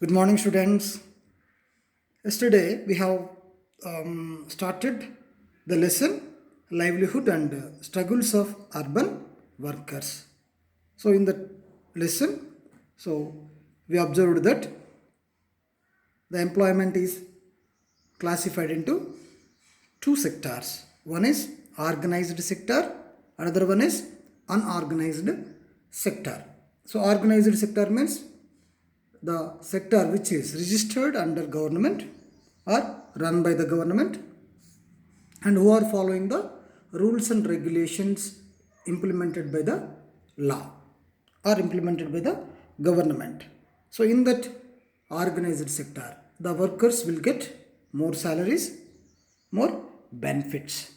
Good morning, students. Yesterday we have started the lesson livelihood and struggles of urban workers. So, in the lesson, we observed that the employment is classified into two sectors. One is organized sector, another one is unorganized sector. So, organized sector means the sector which is registered under government or run by the government and who are following the rules and regulations implemented by the law or implemented by the government. So in that organized sector, the workers will get more salaries, more benefits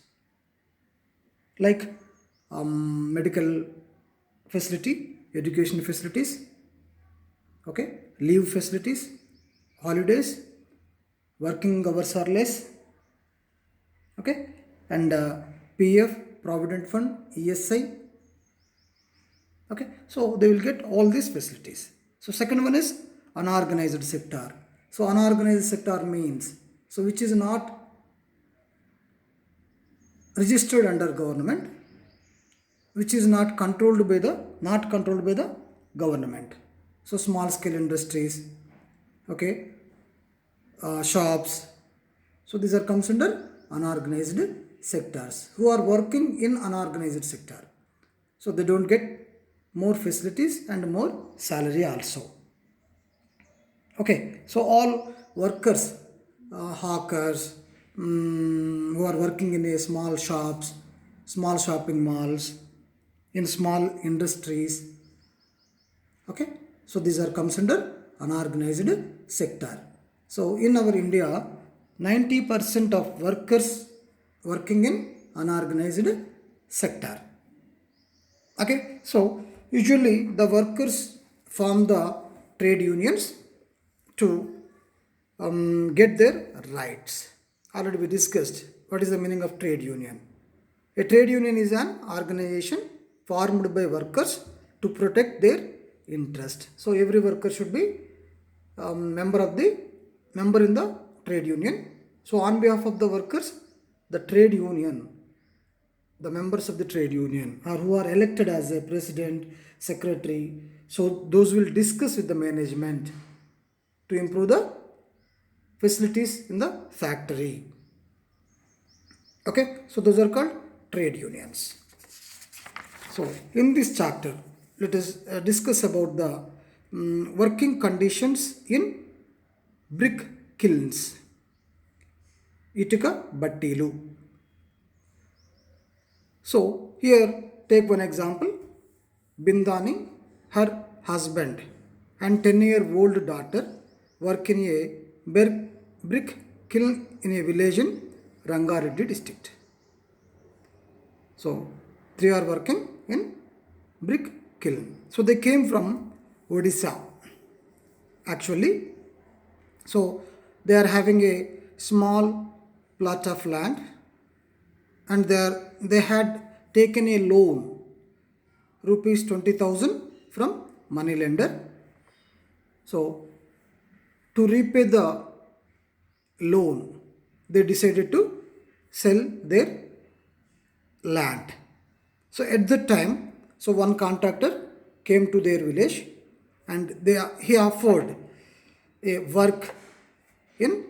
like medical facility, education facilities, okay, leave facilities, holidays, working hours are less, okay, and PF, Provident Fund, ESI, okay. So they will get all these facilities. So second one is unorganized sector. So unorganized sector means which is not registered under government, which is not controlled by the government. So small scale industries, okay, shops. So these are comes under unorganized sectors who are working in unorganized sector. So they don't get more facilities and more salary also. Okay, so all workers, hawkers, who are working in a small shops, small shopping malls, in small industries. Okay, so these are comes under unorganized sector. So in our India, 90% of workers working in unorganized sector. Okay, so usually the workers form the trade unions to get their rights. Already we discussed what is the meaning of trade union. A trade union is an organization formed by workers to protect their interest. So every worker should be member in the trade union. So on behalf of the workers, the trade union, the members of the trade union or who are elected as a president, secretary, so those will discuss with the management to improve the facilities in the factory. Okay, so those are called trade unions. So in this chapter, let us discuss about the working conditions in brick kilns. Itika Battilu. So here take one example. Bindani, her husband and 10-year-old daughter work in a brick kiln in a village in Rangareddy district. So they are working in brick kiln. So they came from Odisha actually. So they are having a small plot of land and they had taken a loan rupees 20,000 from money lender. So to repay the loan, they decided to sell their land. So at that time, so one contractor came to their village and he offered a work in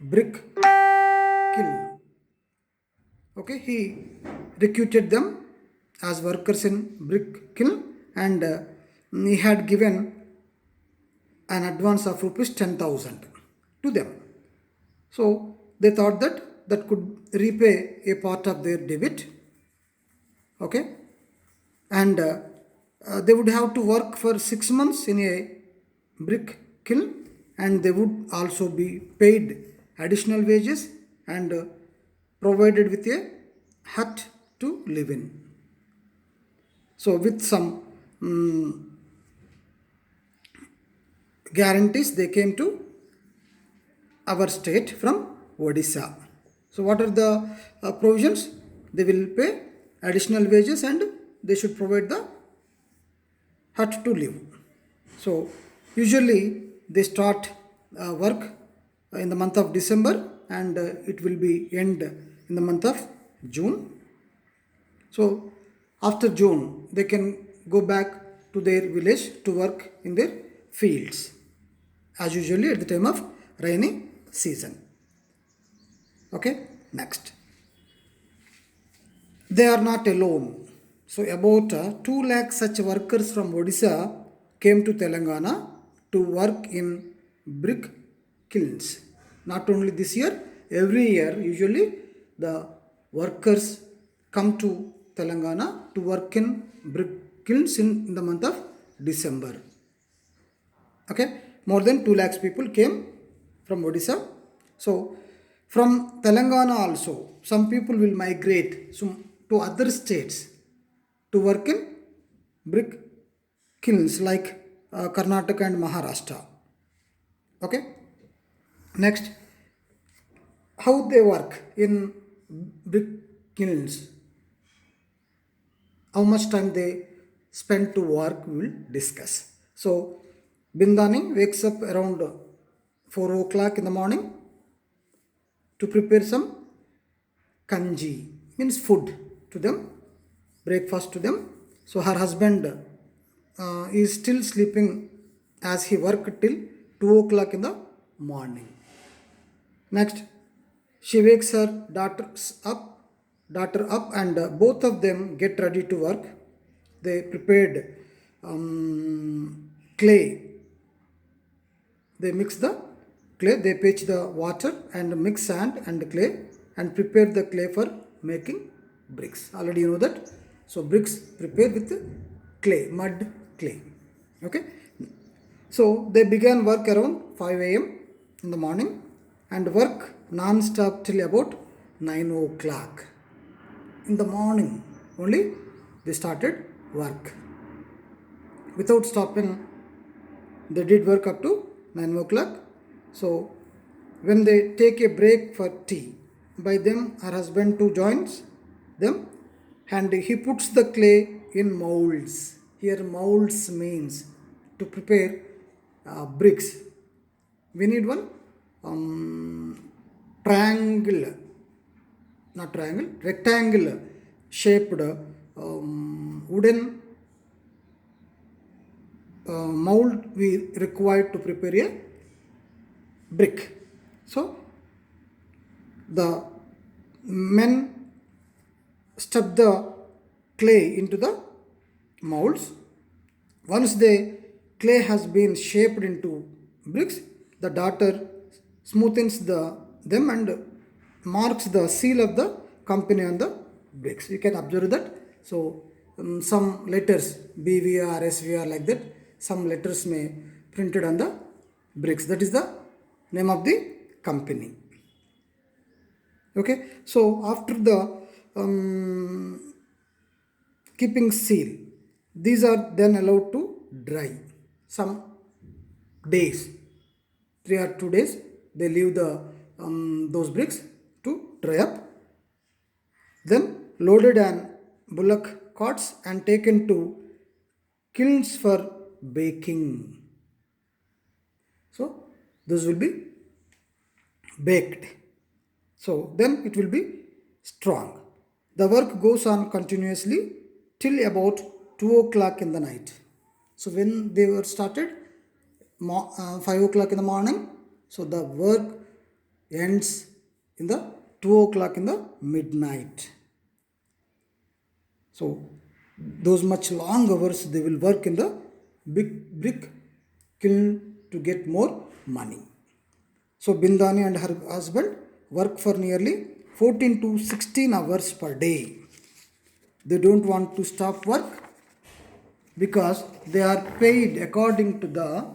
brick kiln. Okay, he recruited them as workers in brick kiln and he had given an advance of rupees 10,000 to them. So they thought that could repay a part of their debit. Okay, and they would have to work for 6 months in a brick kiln and they would also be paid additional wages and provided with a hut to live in. So with some guarantees, they came to our state from Odisha. So what are the provisions? They will pay additional wages and they should provide the hut to live. So usually they start work in the month of December, and it will be end in the month of June. So after June, they can go back to their village to work in their fields, as usually at the time of rainy season. Okay, next. They are not alone. So about 2 lakh such workers from Odisha came to Telangana to work in brick kilns. Not only this year, every year usually the workers come to Telangana to work in brick kilns in the month of December. Okay, more than 2 lakhs people came from Odisha. So from Telangana also, some people will migrate to other states to work in brick kilns like Karnataka and Maharashtra. Okay, next, how they work in brick kilns, how much time they spend to work, we will discuss. So Bindani wakes up around 4 o'clock in the morning to prepare some kanji, means food to them, breakfast to them. So her husband is still sleeping as he worked till 2 o'clock in the morning. Next, she wakes her daughter up, and both of them get ready to work. They prepared clay. They mix the clay, they pitch the water and mix sand and clay and prepare the clay for making bricks. Already you know that. So bricks prepared with clay, mud clay. Okay. So they began work around 5 a.m. in the morning and work non-stop till about 9 o'clock. In the morning only they started work. Without stopping, they did work up to 9 o'clock. So when they take a break for tea, by them her husband too joins them, and he puts the clay in molds. Here molds means to prepare bricks. We need one rectangle shaped wooden mold we required to prepare a brick. So the men stuff the clay into the molds. Once the clay has been shaped into bricks, the daughter smoothens them and marks the seal of the company on the bricks. You can observe that. So some letters BVR, SVR, like that, some letters may printed on the bricks. That is the name of the company. Okay. So after the keeping seal, these are then allowed to dry some days, 3 or 2 days. They leave the those bricks to dry up. Then loaded on bullock carts and taken to kilns for baking. So those will be baked. So then it will be strong. The work goes on continuously till about 2 o'clock in the night. So when they were started 5 o'clock in the morning, so the work ends in the 2 o'clock in the midnight. So those much long hours they will work in the big brick kiln to get more money. So Bindani and her husband work for nearly 14 to 16 hours per day. They don't want to stop work because they are paid according to the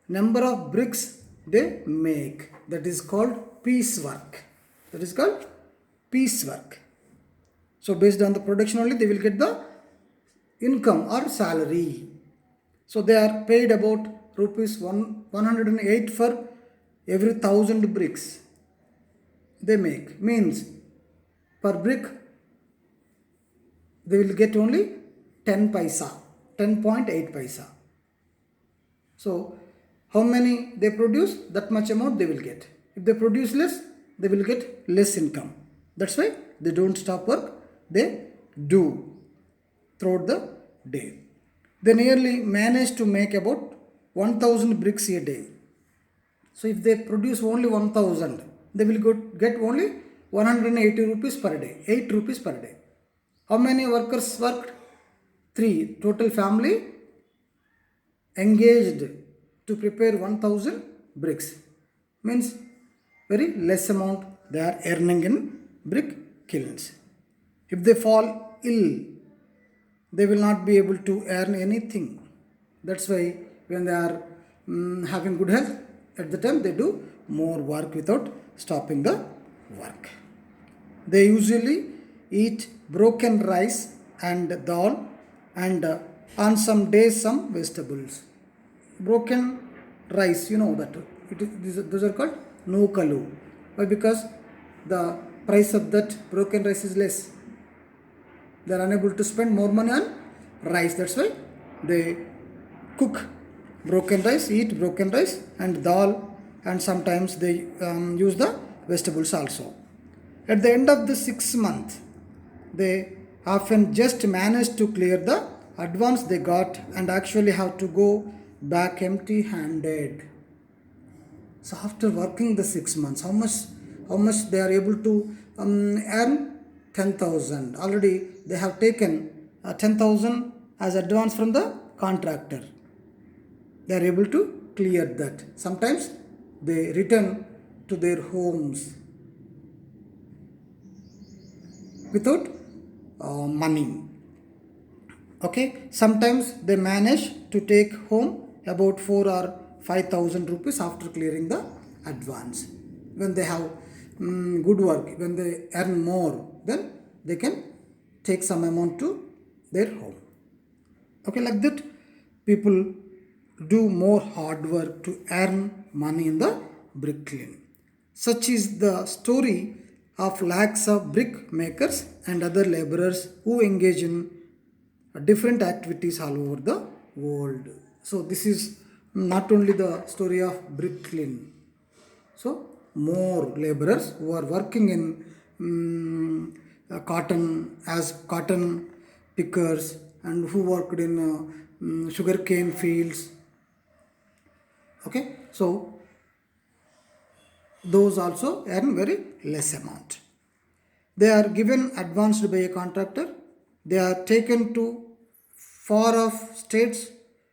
number of bricks they make. That is called piecework. That is called piecework. So based on the production only they will get the income or salary. So they are paid about rupees 108 for every 1,000 bricks they make. Means per brick they will get only 10 paisa, 10.8 paisa. So how many they produce, that much amount they will get. If they produce less, they will get less income. That's why they don't stop work, they do throughout the day. They nearly manage to make about 1000 bricks a day. So if they produce only 1000, they will get only 180 rupees per day, 8 rupees per day. How many workers worked? 3. Total family engaged to prepare 1000 bricks. Means very less amount they are earning in brick kilns. If they fall ill, they will not be able to earn anything. That's why when they are having good health, at the time they do more work without stopping the work. They usually eat broken rice and dal and on some days some vegetables. Broken rice, you know that those are called nookalu. Why? Because the price of that broken rice is less. They are unable to spend more money on rice. That's why they cook broken rice, eat broken rice and dal, and sometimes they use the vegetables also. At the end of the 6 month, they often just manage to clear the advance they got and actually have to go back empty handed. So after working the 6 months, how much they are able to earn? 10,000. Already they have taken 10,000 as advance from the contractor. They are able to clear that. Sometimes they return to their homes without money. Okay, sometimes they manage to take home about 4 or 5,000 rupees after clearing the advance. When they have good work, when they earn more, then they can take some amount to their home. Okay, like that people do more hard work to earn money in the brick kiln. Such is the story of lakhs of brick makers and other laborers who engage in different activities all over the world. So this is not only the story of brick kiln. So more laborers who are working in cotton as cotton pickers and who worked in sugarcane fields. Okay, so those also earn very less amount. They are given advanced by a contractor. They are taken to far off states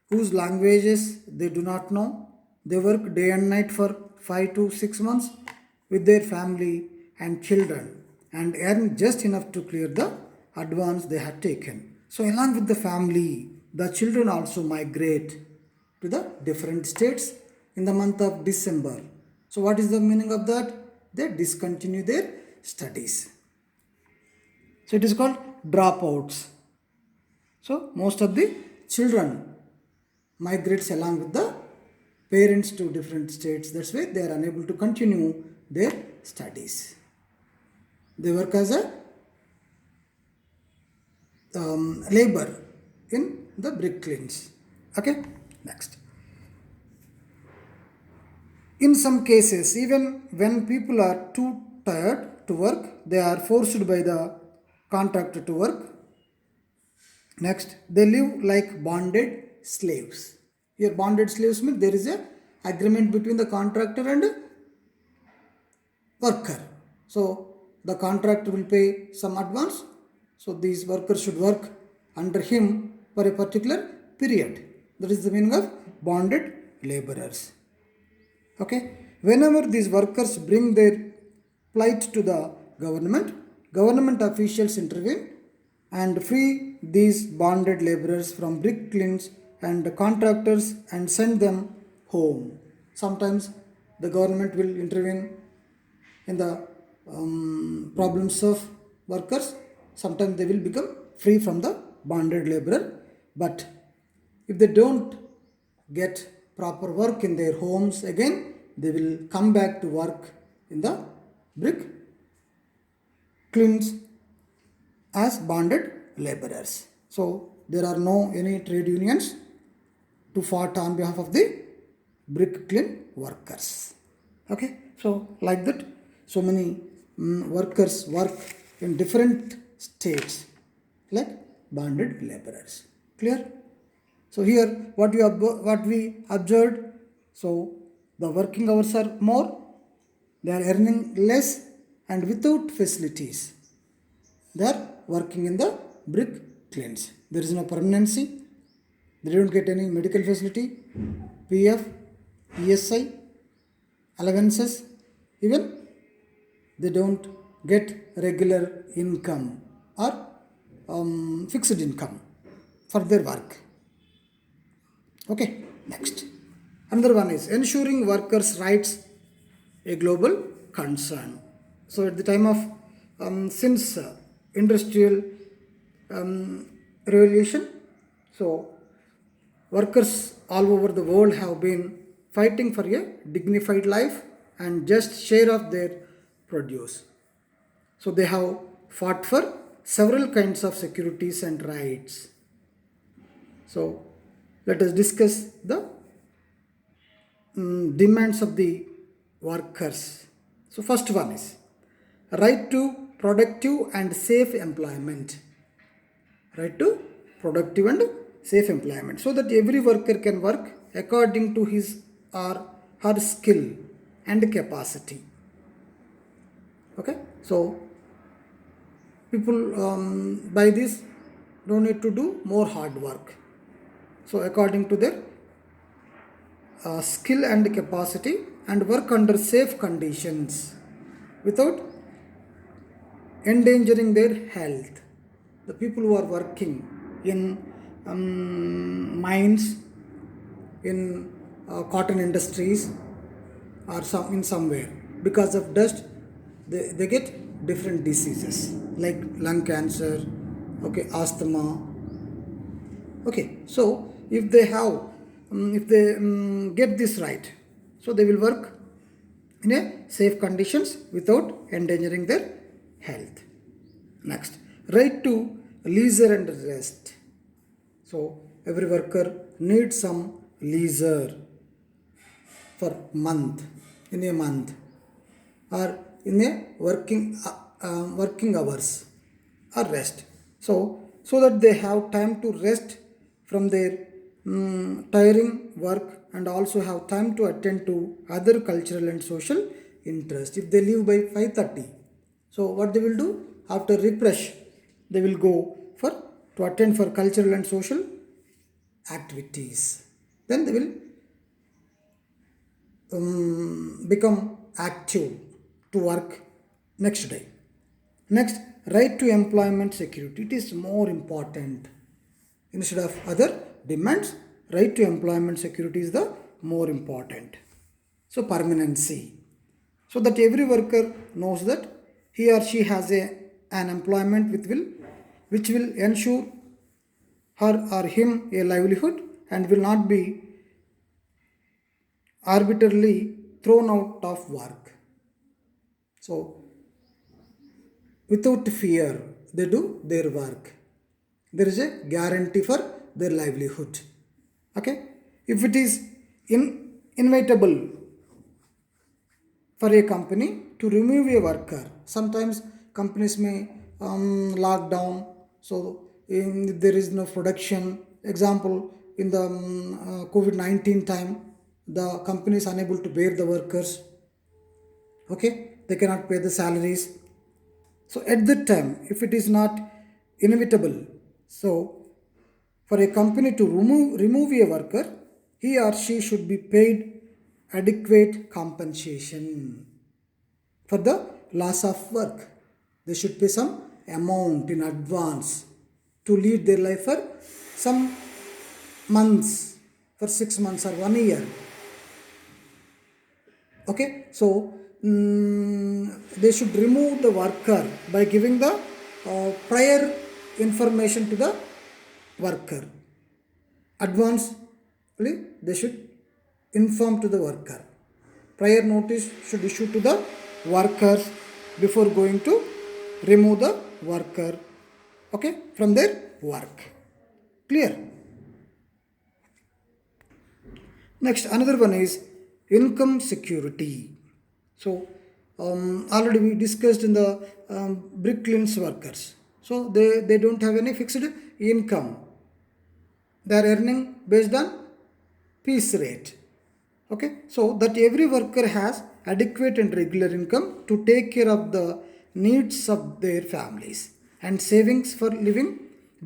whose languages they do not know. They work day and night for 5 to 6 months with their family and children and earn just enough to clear the advance they had taken. So along with the family, the children also migrate to the different states in the month of December. So what is the meaning of that? They discontinue their studies. So it is called dropouts. So most of the children migrates along with the parents to different states. That's why they are unable to continue their studies. They work as a labor in the brick kilns. Okay, next. In some cases, even when people are too tired to work, they are forced by the contractor to work. Next, they live like bonded slaves. Here bonded slaves means there is a agreement between the contractor and worker. So the contractor will pay some advance. So these workers should work under him for a particular period. That is the meaning of bonded laborers. Okay, whenever these workers bring their plight to the government officials intervene and free these bonded laborers from brick kilns and contractors and send them home. Sometimes the government will intervene in the problems of workers. Sometimes they will become free from the bonded laborer. But if they don't get proper work in their homes again, they will come back to work in the brick kilns as bonded laborers. So there are no any trade unions to fight on behalf of the brick kiln workers. Okay, so like that, so many workers work in different states like bonded laborers. Clear? So here what we observed, so the working hours are more, they are earning less and without facilities. They are working in the brick kilns. There is no permanency. They don't get any medical facility, PF, ESI, allowances, even they don't get regular income or fixed income for their work. Okay, next. Another one is ensuring workers' rights, a global concern. So, at the time of since industrial um, revolution, so workers all over the world have been fighting for a dignified life and just share of their produce. So, they have fought for several kinds of securities and rights. So, let us discuss the demands of the workers. So, first one is right to productive and safe employment. Right to productive and safe employment, so that every worker can work according to his or her skill and capacity. Okay, so people by this don't need to do more hard work. So, according to their skill and capacity, and work under safe conditions without endangering their health. The people who are working in mines, in cotton industries, or in somewhere, because of dust, they get different diseases like lung cancer, okay, asthma. Okay, so if they have, if they get this right, so they will work in a safe conditions without endangering their health. Next, right to leisure and rest. So every worker needs some leisure for month, in a month, or in a working hours or rest. So that they have time to rest from their tiring work and also have time to attend to other cultural and social interests. If they leave by 5:30, so what they will do after refresh, they will go for to attend for cultural and social activities. Then they will become active to work next day. Next, right to employment security. It is more important. Instead of other demands, right to employment security is the more important. So, permanency. So that every worker knows that he or she has an employment which will ensure her or him a livelihood and will not be arbitrarily thrown out of work. So, without fear, they do their work. There is a guarantee for their livelihood. Okay? If it is inevitable for a company to remove a worker, sometimes companies may lock down. So, if there is no production, example, in the COVID-19 time, the company is unable to bear the workers. Okay, they cannot pay the salaries. So at that time, if it is not inevitable, so for a company to remove a worker, he or she should be paid adequate compensation for the loss of work. They should pay some amount in advance to lead their life for some months, for 6 months or 1 year. Okay, so they should remove the worker by giving the prior information to the worker. Advancedly, they should inform to the worker. Prior notice should issue to the workers before going to remove the worker, okay, from their work. Clear? Next, another one is income security. So, already we discussed in the bricklanes workers. So, they don't have any fixed income. They are earning based on piece rate. Okay, so that every worker has adequate and regular income to take care of the needs of their families and savings for living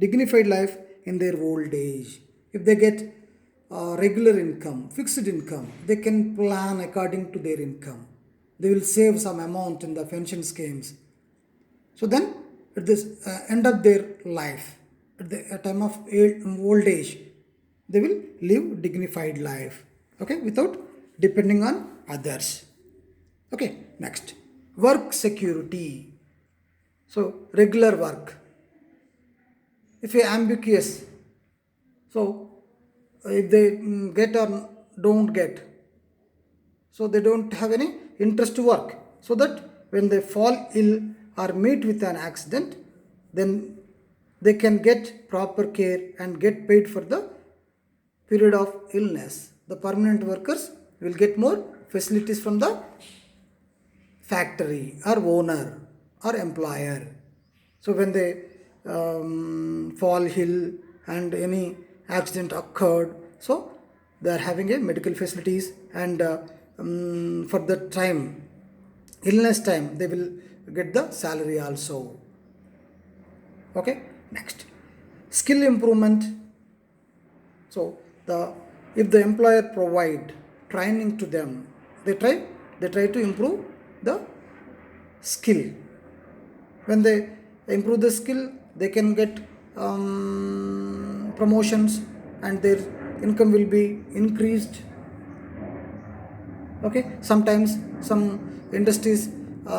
dignified life in their old age. If they get regular income, fixed income, they can plan according to their income. They will save some amount in the pension schemes. So then, at this end of their life, at the time of old age, they will live dignified life. Okay, without depending on others. Okay, next, work security. So regular work. If you ambiguous, so if they get or don't get, so they don't have any interest to work, so that when they fall ill or meet with an accident, then they can get proper care and get paid for the period of illness. The permanent workers will get more facilities from the factory or owner or employer. So when they fall ill and any accident occurred, so they are having a medical facilities, and for the time, illness time, they will get the salary also. Okay, next, skill improvement. So the if the employer provide training to them, they try to improve the skill. When they improve the skill, they can get promotions and their income will be increased. Okay, sometimes some industries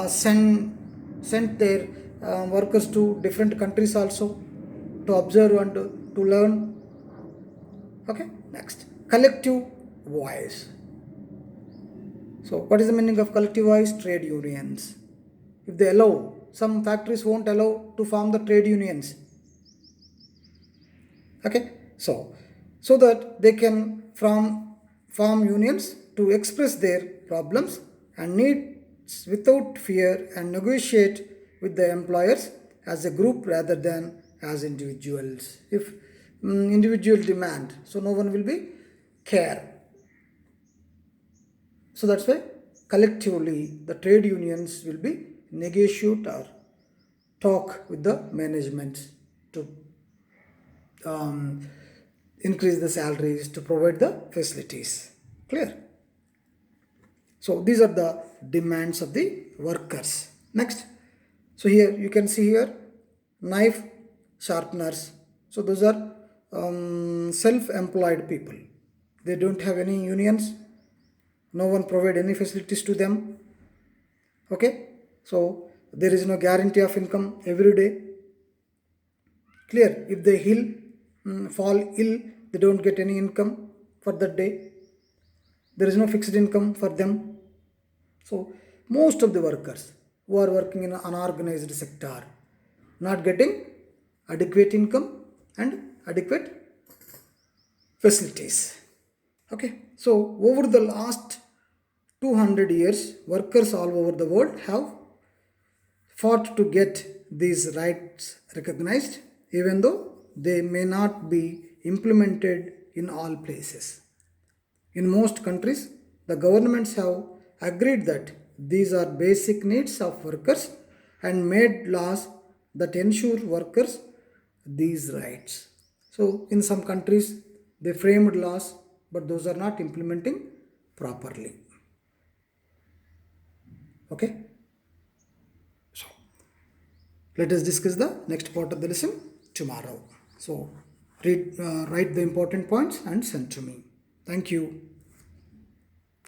send their workers to different countries also to observe and to learn. Okay, next, collective voice. So what is the meaning of collective voice? Trade unions. If they allow, some factories won't allow to form the trade unions. Okay, so that they can form unions to express their problems and needs without fear and negotiate with the employers as a group rather than as individuals. If individual demand, so no one will be care. So that's why collectively the trade unions will be negotiate or talk with the management to increase the salaries, to provide the facilities. Clear? So these are the demands of the workers. Next, so here you can see here knife sharpeners. So those are self-employed people. They don't have any unions. No one provide any facilities to them. Okay, so there is no guarantee of income every day. Clear? If they fall ill, they don't get any income for that day. There is no fixed income for them. So most of the workers who are working in an unorganized sector not getting adequate income and adequate facilities. Okay, so over the last 200 years, workers all over the world have fought to get these rights recognized, even though they may not be implemented in all places. In most countries, the governments have agreed that these are basic needs of workers and made laws that ensure workers these rights. So, in some countries, they framed laws, but those are not implementing properly. Okay? So, let us discuss the next part of the lesson tomorrow. So, write the important points and send to me. Thank you.